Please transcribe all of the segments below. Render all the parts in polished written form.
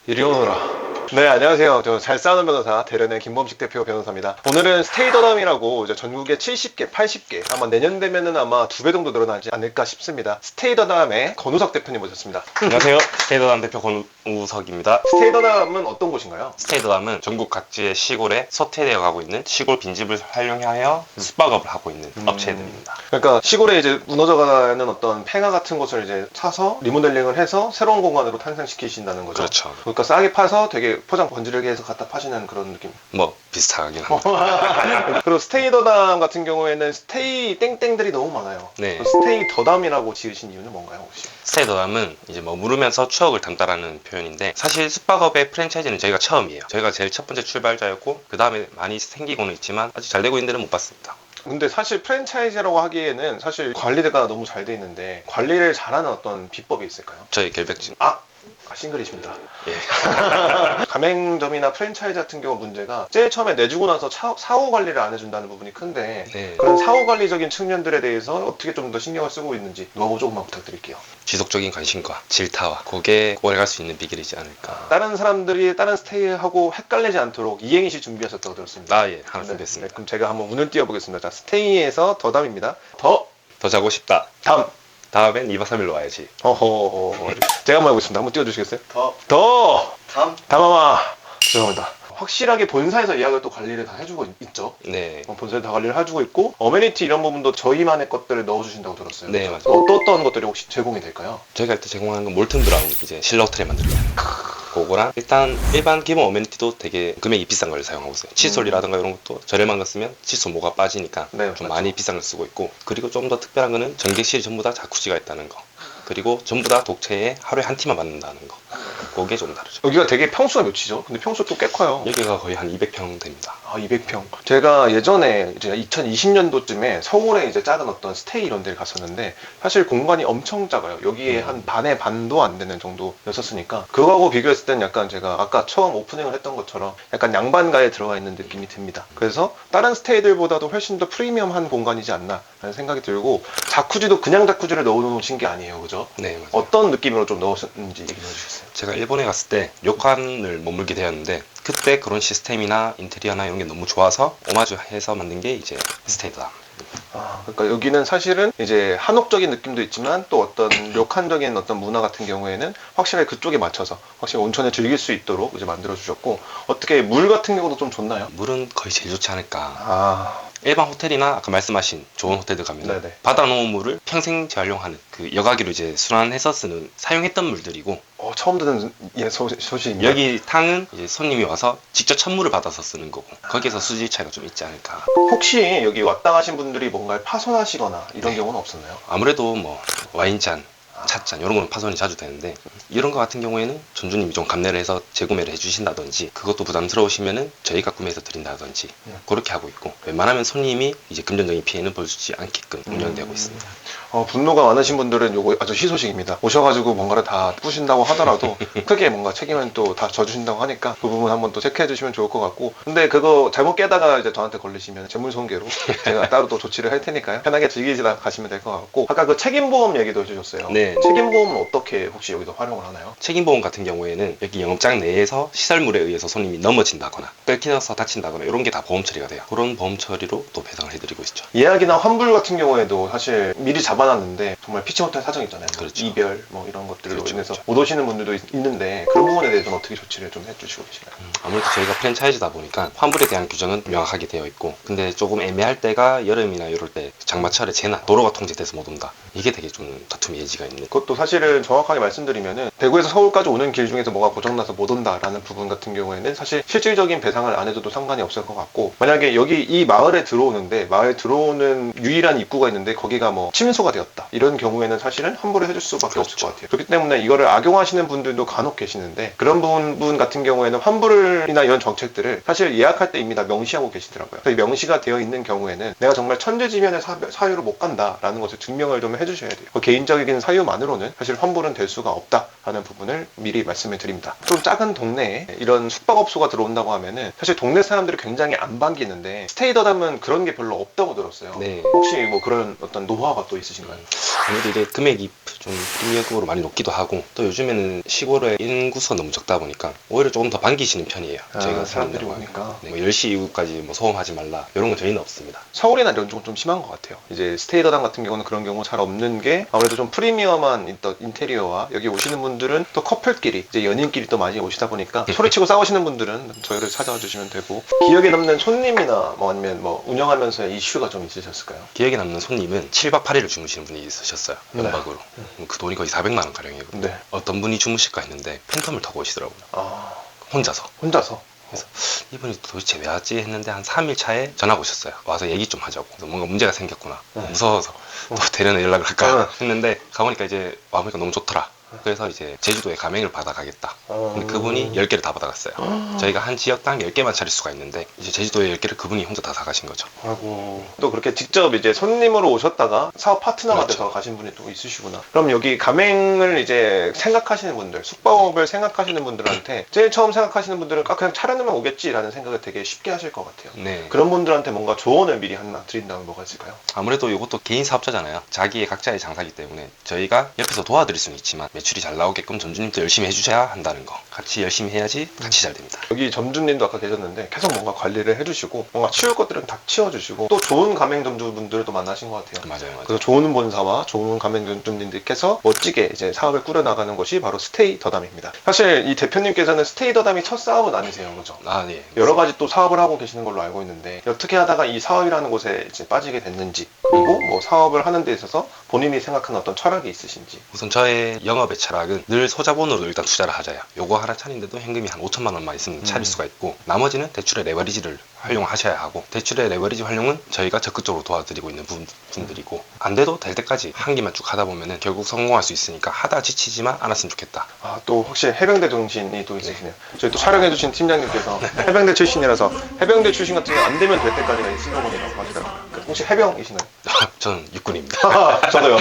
이리 오너라. 네, 안녕하세요. 저 잘 싸우는 변호사 대련의 김범식 대표 변호사입니다. 오늘은 스테이더담이라고 이제 전국에 70개, 80개, 아마 내년 되면은 아마 2배 정도 늘어나지 않을까 싶습니다. 스테이더담의 권우석 대표님 모셨습니다. 안녕하세요. 스테이더담 대표 권우석입니다. 스테이더담은 어떤 곳인가요? 스테이더담은 전국 각지의 시골에 소태되어 가고 있는 시골 빈집을 활용하여 숙박업을 하고 있는 업체들입니다. 그러니까 시골에 이제 무너져가는 어떤 폐가 같은 것을 이제 사서 리모델링을 해서 새로운 공간으로 탄생시키신다는 거죠. 그렇죠. 그러니까 싸게 파서 되게 포장 번지르게 해서 갖다 파시는 그런 느낌. 뭐 비슷하긴 합니다. 그리고 스테이더담 같은 경우에는 스테이 땡땡들이 너무 많아요. 네. 스테이더담이라고 지으신 이유는 뭔가요, 혹시? 스테이더담은 이제 머무르면서 추억을 담다라는 표현인데, 사실 숙박업의 프랜차이즈는 저희가 처음이에요. 저희가 제일 첫 번째 출발자였고 그 다음에 많이 생기고는 있지만 아직 잘 되고 있는 데는 못 봤습니다. 근데 사실 프랜차이즈라고 하기에는 사실 관리가 너무 잘 돼 있는데 관리를 잘하는 어떤 비법이 있을까요? 저희 결백증. 싱글이십니다. 예. 가맹점이나 프랜차이즈 같은 경우 문제가 제일 처음에 내주고 나서 사후 관리를 안 해준다는 부분이 큰데 네. 그런 사후 관리적인 측면들에 대해서 어떻게 좀 더 신경을 쓰고 있는지 노하우 조금만 부탁드릴게요. 지속적인 관심과 질타와 그게 오래갈 수 있는 비결이지 않을까. 다른 사람들이 다른 스테이하고 헷갈리지 않도록 이행시 준비하셨다고 들었습니다. 예. 하나 준비했습니다. 그럼 제가 한번 운을 띄워보겠습니다. 자, 스테이에서 더담입니다. 더, 더 자고 싶다. 담. 다음엔 2박 3일로 와야지. 제가 한번 해보겠습니다. 한번 띄워주시겠어요? 더, 담아마. 죄송합니다. 확실하게 본사에서 예약을 또 관리를 다 해주고 있죠. 네. 본사에서 다 관리를 해주고 있고 어메니티 이런 부분도 저희만의 것들을 넣어주신다고 들었어요. 네, 맞아요. 어떤 것들이 혹시 제공이 될까요? 저희가 일단 제공하는 건 몰튼 브라운, 이제 실내 호텔에 만들고 그거랑 일단 일반 기본 어메니티도 되게 금액이 비싼 걸 사용하고 있어요. 칫솔이라든가 이런 것도 저렴한 거 쓰면 칫솔 모가 빠지니까 네, 좀 맞죠. 많이 비싼 걸 쓰고 있고, 그리고 좀 더 특별한 거는 전객실이 전부 다 자쿠지가 있다는 거, 그리고 전부 다 독채에 하루에 한 티만 받는다는 거. 그게 좀 다르죠. 여기가 되게 평수가 몇이죠? 근데 평수 또 꽤 커요. 여기가 거의 한 200평 됩니다. 200평. 제가 예전에 이제 2020년도쯤에 서울에 이제 작은 어떤 스테이 이런 데를 갔었는데 사실 공간이 엄청 작아요. 여기에 한 반의 반도 안 되는 정도였었으니까 그거하고 비교했을 땐 약간 제가 아까 처음 오프닝을 했던 것처럼 약간 양반가에 들어가 있는 느낌이 듭니다. 그래서 다른 스테이들보다도 훨씬 더 프리미엄한 공간이지 않나 라는 생각이 들고, 자쿠지도 그냥 자쿠지를 넣어놓으신 게 아니에요. 그죠? 네, 맞아요. 어떤 느낌으로 좀 넣으셨는지 얘기해 주시겠어요? 제가 일본에 갔을 때 료칸을 머물게 되었는데, 그때 그런 시스템이나 인테리어나 이런 게 너무 좋아서 오마주해서 만든 게 이제 스테이더담. 그러니까 여기는 사실은 이제 한옥적인 느낌도 있지만 또 어떤 료칸적인 어떤 문화 같은 경우에는 확실하게 그쪽에 맞춰서 확실히 온천을 즐길 수 있도록 이제 만들어 주셨고, 어떻게 물 같은 경우도 좀 좋나요? 물은 거의 제일 좋지 않을까. 일반 호텔이나 아까 말씀하신 좋은 호텔들 가면 네네. 받아놓은 물을 평생 재활용하는, 그 여과기로 이제 순환해서 쓰는, 사용했던 물들이고, 처음 듣는 소식입니다. 여기 탕은 이제 손님이 와서 직접 찬물을 받아서 쓰는 거고, 거기에서 수질 차이가 좀 있지 않을까. 혹시 여기 왔다 가신 분들이 뭔가를 파손하시거나 이런 경우는 없었나요? 아무래도 뭐 와인잔, 찻잔 이런 거는 파손이 자주 되는데, 이런 거 같은 경우에는 전주님이 좀 감내를 해서 재구매를 해주신다든지, 그것도 부담스러우시면은 저희가 구매해서 드린다든지 그렇게 하고 있고, 웬만하면 손님이 이제 금전적인 피해는 보지 않게끔 운영되고 있습니다. 분노가 많으신 분들은 요거 아주 희소식입니다. 오셔가지고 뭔가를 다 꾸신다고 하더라도 크게 뭔가 책임은 또 다 져주신다고 하니까 그 부분 한번 또 체크해 주시면 좋을 것 같고, 근데 그거 잘못 깨다가 이제 저한테 걸리시면 재물손괴로 제가 따로 또 조치를 할 테니까요. 편하게 즐기시다 가시면 될 것 같고, 아까 그 책임보험 얘기도 해주셨어요. 네. 책임보험은 어떻게 혹시 여기서 활용을 하나요? 책임보험 같은 경우에는 여기 영업장 내에서 시설물에 의해서 손님이 넘어진다거나 끓여서 다친다거나 이런 게 다 보험 처리가 돼요. 그런 보험 처리로 또 배상을 해드리고 있죠. 예약이나 환불 같은 경우에도 사실 미리 잡아놨는데 정말 피치 못할 사정 있잖아요. 그렇죠. 이별 뭐 이런 것들로 그렇죠, 인해서 그렇죠. 못 오시는 분들도 있는데 그런 부분에 대해서는 어떻게 조치를 좀 해주시고 계시나요? 아무래도 저희가 프랜차이즈다 보니까 환불에 대한 규정은 명확하게 되어 있고, 근데 조금 애매할 때가 여름이나 이럴 때 장마철에 재난, 도로가 통제돼서 못 온다, 이게 되게 좀 다툼의 여지가 있는. 그것도 사실은 정확하게 말씀드리면은 대구에서 서울까지 오는 길 중에서 뭐가 고장나서 못 온다라는 부분 같은 경우에는 사실 실질적인 배상을 안 해줘도 상관이 없을 것 같고, 만약에 여기 이 마을에 들어오는데 마을에 들어오는 유일한 입구가 있는데 거기가 뭐 침수가 되었다 이런 경우에는 사실은 환불을 해줄 수밖에 없을 것 같아요. 그렇기 때문에 이거를 악용하시는 분들도 간혹 계시는데, 그런 부분 같은 경우에는 환불이나 이런 정책들을 사실 예약할 때 이미 다 명시하고 계시더라고요. 그래서 명시가 되어 있는 경우에는 내가 정말 천재지변의 사유로 못 간다라는 것을 증명을 좀 해주셔야 돼요. 개인적인 사유만으로는 사실 환불은 될 수가 없다 하는 부분을 미리 말씀을 드립니다. 좀 작은 동네에 이런 숙박업소가 들어온다고 하면은 사실 동네 사람들이 굉장히 안 반기는데, 스테이더담은 그런 게 별로 없다고 들었어요. 네. 혹시 뭐 그런 어떤 노하우가 또 있으신가요? 아무래도 이제 금액이 좀 프리미엄급으로 많이 높기도 하고 또 요즘에는 시골의 인구수가 너무 적다 보니까 오히려 조금 더 반기시는 편이에요. 저희가 사람들이 손님들과. 오니까. 네, 뭐 10시 이후까지 뭐 소음하지 말라 이런 건 저희는 없습니다. 서울이나 이런 쪽은 좀 심한 것 같아요. 이제 스테이더담 같은 경우는 그런 경우 잘 없는 게 아무래도 좀 프리미엄한 있던 인테리어와 여기 오시는 분들은 또 커플끼리 이제 연인끼리 또 많이 오시다 보니까 소리치고 싸우시는 분들은 저희를 찾아와 주시면 되고 기억에 남는 손님이나 뭐 아니면 뭐 운영하면서 이슈가 좀 있으셨을까요? 기억에 남는 손님은 7박 8일을 주무시는 분이 있으셨어요. 네. 연박으로. 그 돈이 거의 400만 원 가량이거든요. 네. 어떤 분이 주무실까 했는데 팬텀을 타고 오시더라고요. 아, 혼자서. 혼자서. 그래서 이분이 도대체 왜 왔지 했는데 한 3일 차에 전화가 오셨어요. 와서 얘기 좀 하자고. 그래서 뭔가 문제가 생겼구나. 무서워서 또 대련에 연락을 할까 했는데 가보니까 이제 와보니까 너무 좋더라. 그래서 이제 제주도에 가맹을 받아가겠다. 근데 그분이 10개를 다 받아갔어요. 저희가 한 지역당 10개만 차릴 수가 있는데 이제 제주도에 10개를 그분이 혼자 다 사가신 거죠. 하고 또 그렇게 직접 이제 손님으로 오셨다가 사업 파트너가 그렇죠. 돼서 가신 분이 또 있으시구나. 그럼 여기 가맹을 이제 생각하시는 분들, 숙박업을 생각하시는 분들한테 제일 처음 생각하시는 분들은 그냥 차려놓으면 오겠지라는 생각을 되게 쉽게 하실 것 같아요. 네. 그런 분들한테 뭔가 조언을 미리 하나 드린다면 뭐가 있을까요? 아무래도 이것도 개인 사업자잖아요. 자기의 각자의 장사기 때문에 저희가 옆에서 도와드릴 수는 있지만 매출이 잘 나오게끔 점주님도 열심히 해주셔야 한다는 거. 같이 열심히 해야지 같이 잘 됩니다. 여기 점주님도 아까 계셨는데 계속 뭔가 관리를 해주시고 뭔가 치울 것들은 다 치워주시고 또 좋은 가맹점주분들도 만나신 것 같아요. 맞아요. 그래서 좋은 본사와 좋은 가맹점주님들께서 멋지게 이제 사업을 꾸려나가는 것이 바로 스테이 더담입니다. 사실 이 대표님께서는 스테이 더담이 첫 사업은 아니세요, 그죠? 아, 네. 여러 가지 또 사업을 하고 계시는 걸로 알고 있는데 어떻게 하다가 이 사업이라는 곳에 이제 빠지게 됐는지 그리고 뭐 사업을 하는 데 있어서 본인이 생각하는 어떤 철학이 있으신지. 우선 저의 영업의 철학은 늘 소자본으로 일단 투자를 하자요. 요거 하나 차리는데도 현금이 한 5천만 원만 있으면 차릴 수가 있고 나머지는 대출의 레버리지를 활용하셔야 하고 대출의 레버리지 활용은 저희가 적극적으로 도와드리고 있는 분들이고 안 돼도 될 때까지 한 개만 쭉 하다 보면은 결국 성공할 수 있으니까 하다 지치지만 않았으면 좋겠다. 아, 또 확실히 해병대 정신이 또 있으시네요. 저희 또 촬영해주신 팀장님께서 해병대 출신이라서 해병대 출신 같은 경우 안 되면 될 때까지가 슬로건이라고 하시더라고요. 혹시 해병이시나요? 저는 육군입니다. 저도요.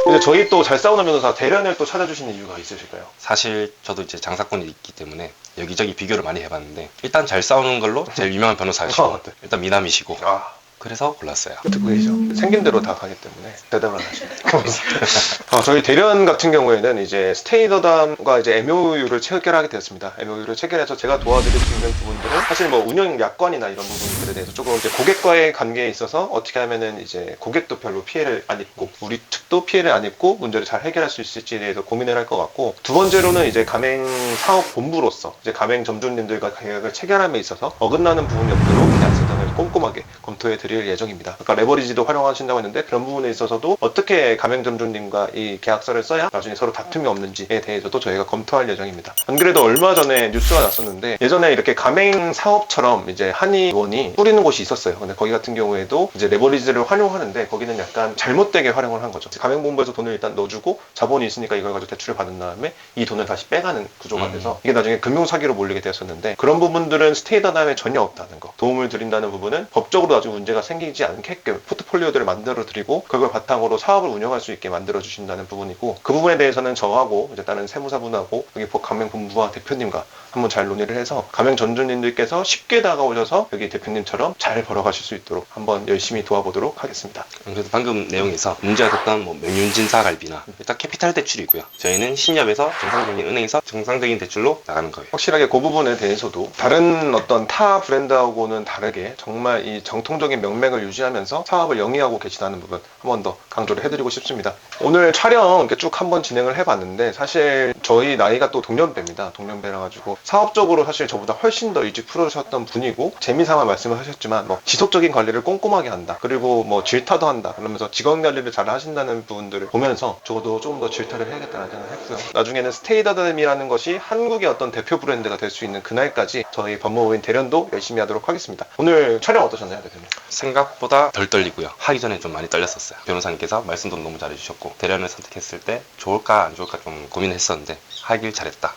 근데 저희 또 잘 싸우는 변호사 대련을 또 찾아주시는 이유가 있으실까요? 사실 저도 이제 장사권이 있기 때문에 여기저기 비교를 많이 해봤는데 일단 잘 싸우는 걸로 제일 유명한 변호사시고 네. 일단 미남이시고 아, 그래서 골랐어요. 듣고 계시죠? 생긴 대로 다 가기 때문에 대답을 안 하시네요. 저희 대련 같은 경우에는 이제 스테이더담과 이제 MOU를 체결하게 되었습니다. MOU를 체결해서 제가 도와드릴 수 있는 부분들은 사실 뭐 운영 약관이나 이런 부분들에 대해서 조금 이제 고객과의 관계에 있어서 어떻게 하면은 이제 고객도 별로 피해를 안 입고 우리 측도 피해를 안 입고 문제를 잘 해결할 수 있을지에 대해서 고민을 할 것 같고 두 번째로는 이제 가맹 사업 본부로서 이제 가맹 점주님들과 계약을 체결함에 있어서 어긋나는 부분이 없도록 계약서 등을 꼼꼼하게 검토해 드릴 예정입니다. 아까 레버리지도 활용하신다고 했는데 그런 부분에 있어서도 어떻게 가맹점주님과 이 계약서를 써야 나중에 서로 다툼이 없는지에 대해서도 저희가 검토할 예정입니다. 안 그래도 얼마 전에 뉴스가 났었는데 예전에 이렇게 가맹 사업처럼 이제 한의원이 뿌리는 곳이 있었어요. 근데 거기 같은 경우에도 이제 레버리지를 활용하는데 거기는 약간 잘못되게 활용을 한 거죠. 가맹본부에서 돈을 일단 넣어주고 자본이 있으니까 이걸 가지고 대출을 받은 다음에 이 돈을 다시 빼가는 구조가 돼서 이게 나중에 금융사기로 몰리게 되었었는데 그런 부분들은 스테이더담에 전혀 없다는 거. 도움을 드린다는 부분은 법적으로 나중에 문제가 생기지 않게끔 포트폴리오들을 만들어 드리고 그걸 바탕으로 사업을 운영할 수 있게 만들어 주신다는 부분이고 그 부분에 대해서는 저하고 이제 다른 세무사분하고 여기 가맹본부와 대표님과 한번 잘 논의를 해서 가맹 전주님들께서 쉽게 다가오셔서 여기 대표님처럼 잘 벌어가실 수 있도록 한번 열심히 도와보도록 하겠습니다. 그래서 방금 내용에서 문제가 됐던 뭐 명륜진사 갈비나 일단 캐피탈 대출이고요. 저희는 신협에서 정상적인 은행에서 정상적인 대출로 나가는 거예요. 확실하게 그 부분에 대해서도 다른 어떤 타 브랜드하고는 다르게 정말 이 정통적인 명맥을 유지하면서 사업을 영위하고 계시다는 부분 한 번 더 강조를 해드리고 싶습니다. 오늘 촬영 이렇게 쭉 한번 진행을 해봤는데 사실 저희 나이가 또 동년배입니다. 동년배라 가지고 사업적으로 사실 저보다 훨씬 더 일찍 풀어주셨던 분이고 재미삼아 말씀을 하셨지만 뭐 지속적인 관리를 꼼꼼하게 한다. 그리고 뭐 질타도 한다. 그러면서 직원 관리를 잘 하신다는 부분들을 보면서 저도 조금 더 질타를 해야겠다는 생각을 했고요. 나중에는 스테이더담이라는 것이 한국의 어떤 대표 브랜드가 될 수 있는 그날까지 저희 법무부인 대련도 열심히 하도록 하겠습니다. 오늘 촬영 어떠셨나요, 대표님? 생각보다 덜 떨리고요. 하기 전에 좀 많이 떨렸었어요. 변호사님께서 말씀도 너무 잘해주셨고 대련을 선택했을 때 좋을까 안 좋을까 좀 고민했었는데 하길 잘했다.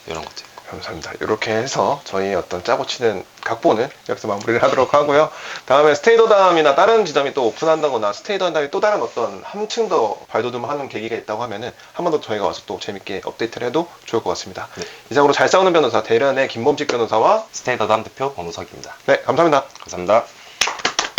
이런 것들. 감사합니다. 이렇게 해서 저희 어떤 짜고 치는 각본은 여기서 마무리를 하도록 하고요. 다음에 스테이더담이나 다른 지점이 또 오픈한다거나 스테이더담이 또 다른 어떤 한층 더 발돋움하는 계기가 있다고 하면은 한 번 더 저희가 와서 또 재밌게 업데이트를 해도 좋을 것 같습니다. 네. 이상으로 잘 싸우는 변호사 대련의 김범식 변호사와 스테이더담 대표 권우석입니다. 네, 감사합니다. 감사합니다.